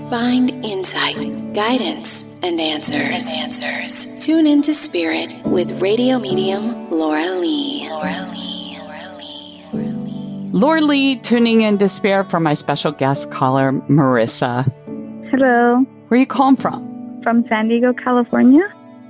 Find insight, guidance, and answers. Tune into Spirit with radio medium Laura Lee. Laura Lee tuning into Spirit for my special guest caller, Marissa. Hello. Where are you calling from? From San Diego, California.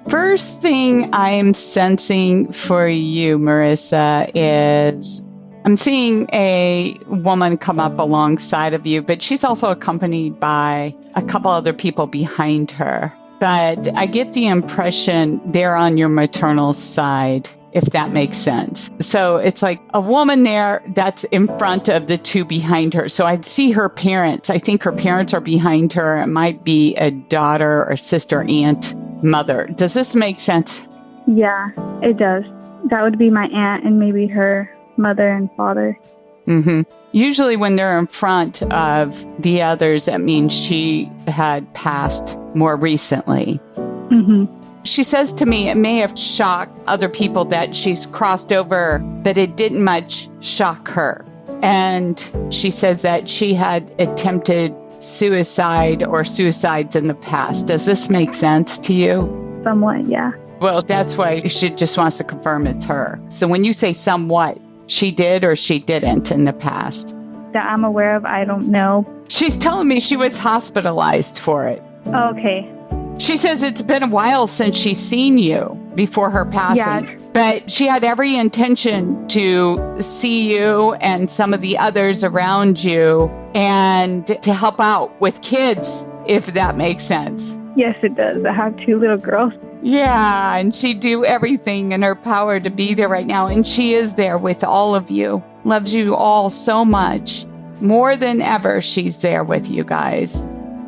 First thing I'm sensing for you, Marissa, is I'm seeing a woman come up alongside of you, but she's also accompanied by a couple other people behind her. But I get the impression they're on your maternal side, if that makes sense. So it's like a woman there that's in front of the two behind her. So I'd see her parents. I think her parents are behind her. It might be a daughter or sister, aunt, mother. Does this make sense? Yeah, it does. That would be my aunt and maybe her mother and father. Mm-hmm. Usually when they're in front of the others, that means she had passed more recently. Mm-hmm. She says to me, it may have shocked other people that she's crossed over, but it didn't much shock her. And she says that she had attempted suicide or suicides in the past. Does this make sense to you? Somewhat, yeah. Well, that's why she just wants to confirm it's her. So when you say somewhat, she did or she didn't in the past? That I'm aware of, I don't know. She's telling me she was hospitalized for it. Okay. She says it's been a while since she's seen you before her passing. Yeah. But she had every intention to see you and some of the others around you and to help out with kids, if that makes sense. Yes, it does. I have 2 little girls. Yeah, and she'd do everything in her power to be there right now. And she is there with all of you. Loves you all so much. More than ever, she's there with you guys.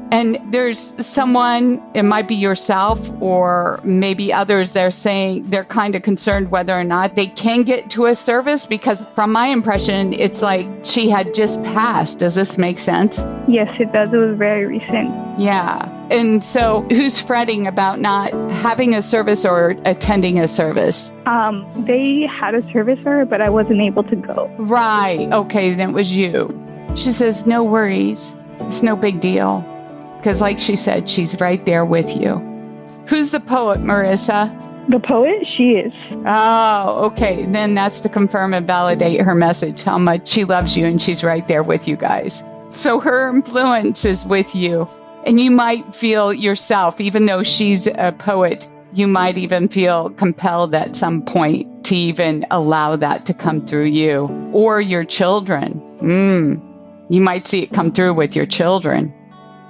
And there's someone, it might be yourself or maybe others, they're saying they're kind of concerned whether or not they can get to a service because from my impression, it's like she had just passed. Does this make sense? Yes, it does. It was very recent. Yeah. And so who's fretting about not having a service or attending a service? They had a service for her, but I wasn't able to go. Right. Okay, then it was you. She says, no worries. It's no big deal. Because like she said, she's right there with you. Who's the poet, Marissa? The poet? She is. Oh, okay. Then that's to confirm and validate her message, how much she loves you and she's right there with you guys. So her influence is with you. And you might feel yourself, even though she's a poet, you might even feel compelled at some point to even allow that to come through you or your children. You might see it come through with your children.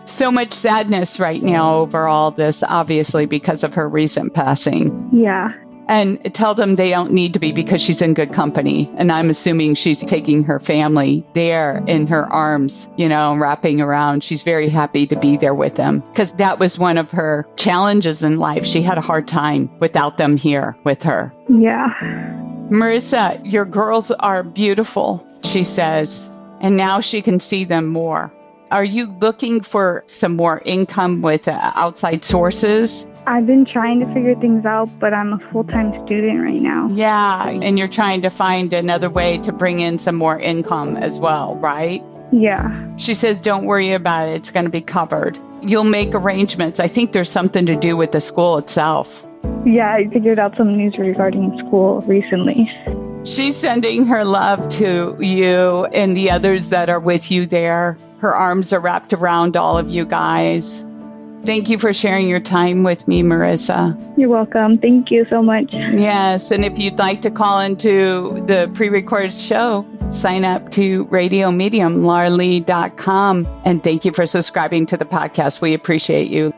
So much sadness right now over all this, obviously, because of her recent passing. Yeah. And tell them they don't need to be because she's in good company. And I'm assuming she's taking her family there in her arms, wrapping around. She's very happy to be there with them because that was one of her challenges in life. She had a hard time without them here with her. Yeah. Marissa, your girls are beautiful, she says, and now she can see them more. Are you looking for some more income with outside sources? I've been trying to figure things out, but I'm a full-time student right now. Yeah, and you're trying to find another way to bring in some more income as well, right? Yeah. She says, don't worry about it. It's going to be covered. You'll make arrangements. I think there's something to do with the school itself. Yeah, I figured out some news regarding school recently. She's sending her love to you and the others that are with you there. Her arms are wrapped around all of you guys. Thank you for sharing your time with me, Marissa. You're welcome. Thank you so much. Yes, and if you'd like to call into the pre-recorded show, sign up to Radio Medium, lauralee.com. And thank you for subscribing to the podcast. We appreciate you.